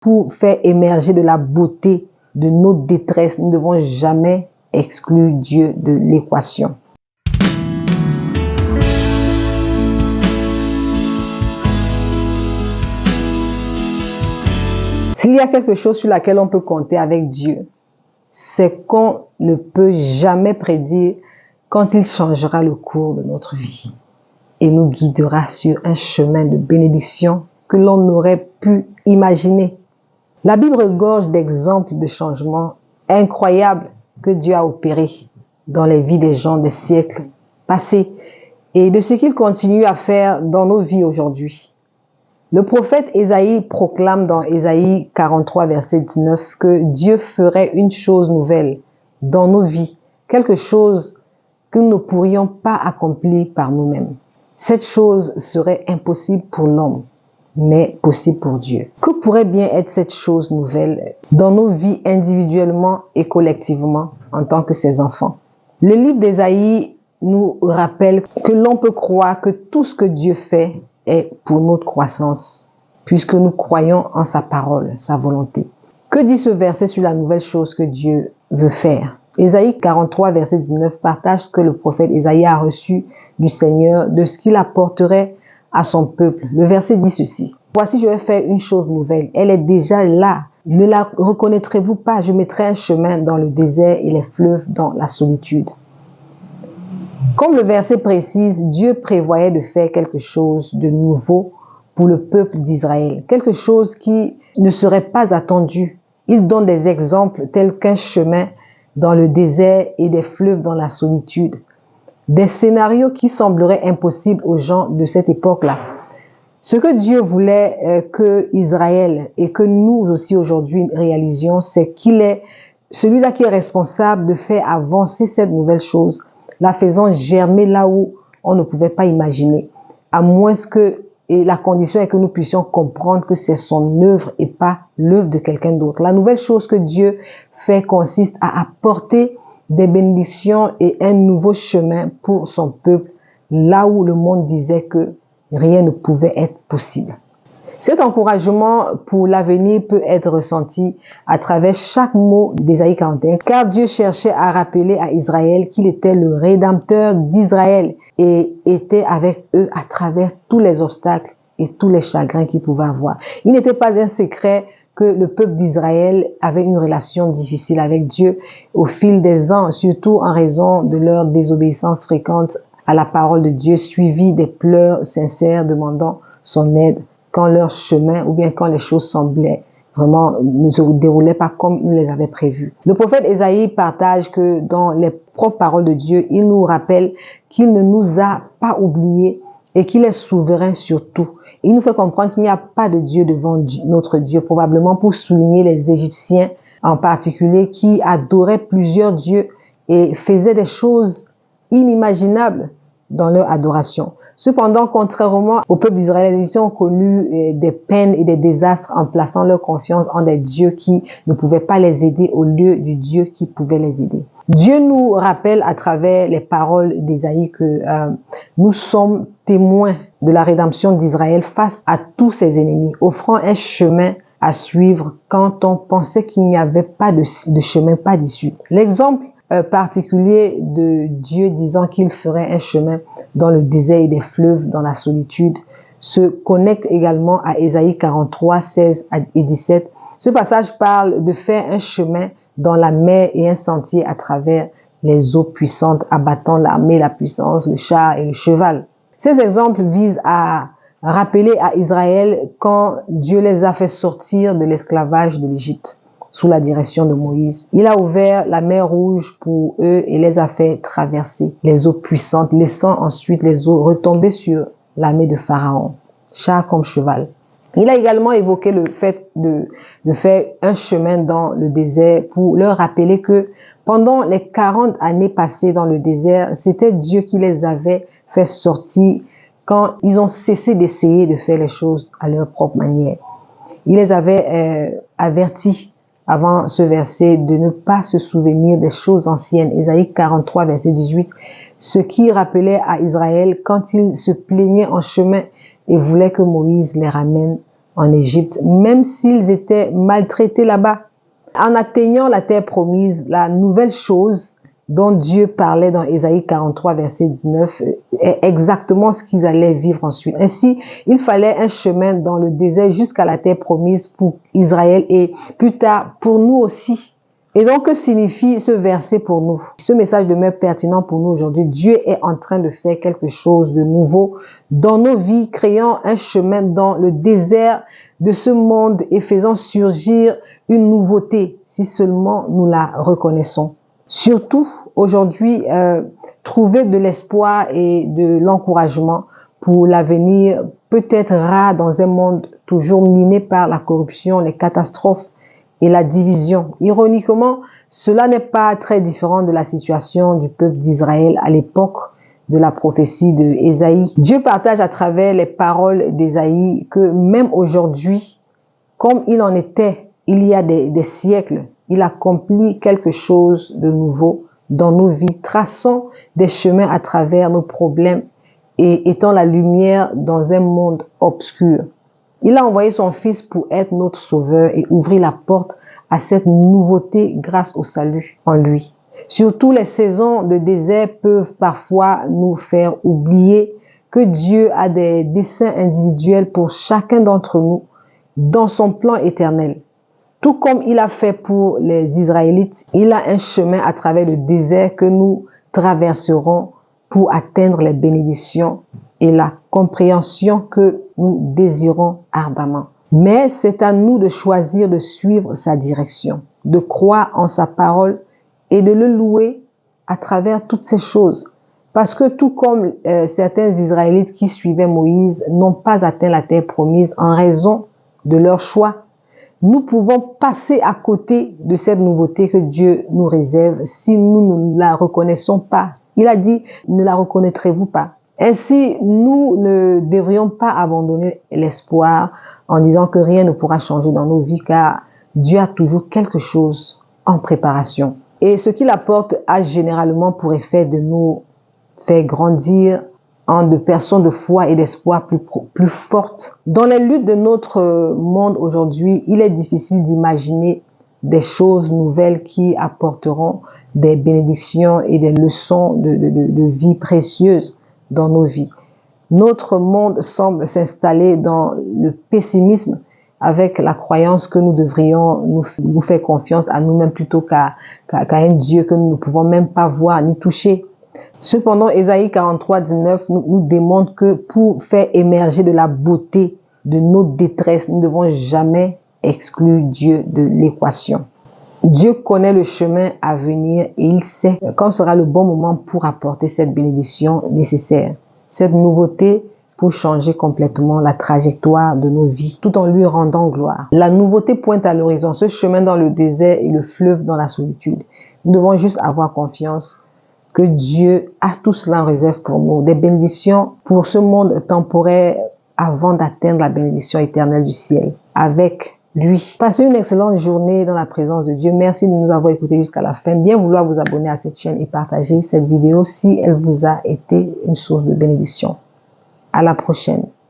pour faire émerger de la beauté de nos détresses, nous ne devons jamais exclure Dieu de l'équation. S'il y a quelque chose sur laquelle on peut compter avec Dieu, c'est qu'on ne peut jamais prédire quand il changera le cours de notre vie et nous guidera sur un chemin de bénédiction que l'on n'aurait pu imaginer. La Bible regorge d'exemples de changements incroyables que Dieu a opérés dans les vies des gens des siècles passés et de ce qu'il continue à faire dans nos vies aujourd'hui. Le prophète Ésaïe proclame dans Ésaïe 43, verset 19, que Dieu ferait une chose nouvelle dans nos vies, quelque chose que nous ne pourrions pas accomplir par nous-mêmes. Cette chose serait impossible pour l'homme, mais possible pour Dieu. Que pourrait bien être cette chose nouvelle dans nos vies individuellement et collectivement en tant que ses enfants? Le livre d'Ésaïe nous rappelle que l'on peut croire que tout ce que Dieu fait est pour notre croissance, puisque nous croyons en sa parole, sa volonté. Que dit ce verset sur la nouvelle chose que Dieu veut faire? Ésaïe 43, verset 19 partage ce que le prophète Ésaïe a reçu du Seigneur, de ce qu'il apporterait à son peuple. Le verset dit ceci: voici, je vais faire une chose nouvelle. Elle est déjà là. Ne la reconnaîtrez-vous pas? Je mettrai un chemin dans le désert et les fleuves dans la solitude. Comme le verset précise, Dieu prévoyait de faire quelque chose de nouveau pour le peuple d'Israël, quelque chose qui ne serait pas attendu. Il donne des exemples tels qu'un chemin dans le désert et des fleuves dans la solitude, des scénarios qui sembleraient impossibles aux gens de cette époque-là. Ce que Dieu voulait que Israël et que nous aussi aujourd'hui réalisions, c'est qu'il est celui-là qui est responsable de faire avancer cette nouvelle chose, la faisant germer là où on ne pouvait pas imaginer, à moins que, et la condition est que nous puissions comprendre que c'est son œuvre et pas l'œuvre de quelqu'un d'autre. La nouvelle chose que Dieu fait consiste à apporter des bénédictions et un nouveau chemin pour son peuple, là où le monde disait que rien ne pouvait être possible. Cet encouragement pour l'avenir peut être ressenti à travers chaque mot d'Ésaïe 41, car Dieu cherchait à rappeler à Israël qu'il était le rédempteur d'Israël et était avec eux à travers tous les obstacles et tous les chagrins qu'ils pouvaient avoir. Il n'était pas un secret que le peuple d'Israël avait une relation difficile avec Dieu au fil des ans, surtout en raison de leur désobéissance fréquente à la parole de Dieu, suivie des pleurs sincères demandant son aide quand leur chemin ou bien quand les choses semblaient vraiment ne se déroulaient pas comme il les avait prévues. Le prophète Ésaïe partage que dans les propres paroles de Dieu, il nous rappelle qu'il ne nous a pas oubliés et qu'il est souverain sur tout. Il nous fait comprendre qu'il n'y a pas de Dieu devant notre Dieu, probablement pour souligner les Égyptiens en particulier qui adoraient plusieurs dieux et faisaient des choses inimaginables dans leur adoration. Cependant, contrairement au peuple d'Israël, les Égyptiens ont connu des peines et des désastres en plaçant leur confiance en des dieux qui ne pouvaient pas les aider au lieu du Dieu qui pouvait les aider. Dieu nous rappelle à travers les paroles d'Ésaïe que nous sommes témoins de la rédemption d'Israël face à tous ses ennemis, offrant un chemin à suivre quand on pensait qu'il n'y avait pas de chemin, pas d'issue. L'exemple particulier de Dieu disant qu'il ferait un chemin dans le désert et des fleuves dans la solitude se connecte également à Ésaïe 43, 16 et 17. Ce passage parle de faire un chemin dans la mer et un sentier à travers les eaux puissantes, abattant l'armée, la puissance, le char et le cheval. Ces exemples visent à rappeler à Israël quand Dieu les a fait sortir de l'esclavage de l'Égypte sous la direction de Moïse. Il a ouvert la mer Rouge pour eux et les a fait traverser les eaux puissantes, laissant ensuite les eaux retomber sur l'armée de Pharaon, char comme cheval. Il a également évoqué le fait de faire un chemin dans le désert pour leur rappeler que pendant les 40 années passées dans le désert, c'était Dieu qui les avait fait sortir quand ils ont cessé d'essayer de faire les choses à leur propre manière. Il les avait avertis avant ce verset de ne pas se souvenir des choses anciennes. Ésaïe 43, verset 18, ce qui rappelait à Israël quand ils se plaignaient en chemin et voulaient que Moïse les ramène en Égypte, même s'ils étaient maltraités là-bas. En atteignant la terre promise, la nouvelle chose dont Dieu parlait dans Ésaïe 43, verset 19, est exactement ce qu'ils allaient vivre ensuite. Ainsi, il fallait un chemin dans le désert jusqu'à la terre promise pour Israël et plus tard pour nous aussi. Et donc, que signifie ce verset pour nous? Ce message demeure pertinent pour nous aujourd'hui. Dieu est en train de faire quelque chose de nouveau dans nos vies, créant un chemin dans le désert de ce monde et faisant surgir une nouveauté, si seulement nous la reconnaissons. Surtout, aujourd'hui, trouver de l'espoir et de l'encouragement pour l'avenir peut être rare dans un monde toujours miné par la corruption, les catastrophes et la division. Ironiquement, cela n'est pas très différent de la situation du peuple d'Israël à l'époque de la prophétie de Ésaïe. Dieu partage à travers les paroles d'Ésaïe que même aujourd'hui, comme il en était il y a des siècles, il accomplit quelque chose de nouveau dans nos vies, traçant des chemins à travers nos problèmes et étant la lumière dans un monde obscur. Il a envoyé son Fils pour être notre sauveur et ouvrir la porte à cette nouveauté grâce au salut en lui. Surtout, les saisons de désert peuvent parfois nous faire oublier que Dieu a des desseins individuels pour chacun d'entre nous dans son plan éternel. Tout comme il a fait pour les Israélites, il a un chemin à travers le désert que nous traverserons pour atteindre les bénédictions et la compréhension que nous désirons ardemment. Mais c'est à nous de choisir de suivre sa direction, de croire en sa parole et de le louer à travers toutes ces choses. Parce que tout comme certains Israélites qui suivaient Moïse n'ont pas atteint la terre promise en raison de leur choix, nous pouvons passer à côté de cette nouveauté que Dieu nous réserve si nous ne la reconnaissons pas. Il a dit, ne la reconnaîtrez-vous pas? Ainsi, nous ne devrions pas abandonner l'espoir en disant que rien ne pourra changer dans nos vies car Dieu a toujours quelque chose en préparation. Et ce qu'il apporte a généralement pour effet de nous faire grandir en de personnes de foi et d'espoir plus fortes. Dans les luttes de notre monde aujourd'hui, il est difficile d'imaginer des choses nouvelles qui apporteront des bénédictions et des leçons de vie précieuses dans nos vies. Notre monde semble s'installer dans le pessimisme avec la croyance que nous devrions nous faire confiance à nous-mêmes plutôt qu'à un Dieu que nous ne pouvons même pas voir ni toucher. Cependant, Ésaïe 43, 19 nous démontre que pour faire émerger de la beauté de nos détresses, nous ne devons jamais exclure Dieu de l'équation. Dieu connaît le chemin à venir et il sait quand sera le bon moment pour apporter cette bénédiction nécessaire, cette nouveauté pour changer complètement la trajectoire de nos vies, tout en lui rendant gloire. La nouveauté pointe à l'horizon, ce chemin dans le désert et le fleuve dans la solitude. Nous devons juste avoir confiance que Dieu a tout cela en réserve pour nous, des bénédictions pour ce monde temporaire avant d'atteindre la bénédiction éternelle du ciel avec lui. Passez une excellente journée dans la présence de Dieu. Merci de nous avoir écoutés jusqu'à la fin. Bien vouloir vous abonner à cette chaîne et partager cette vidéo si elle vous a été une source de bénédiction. À la prochaine.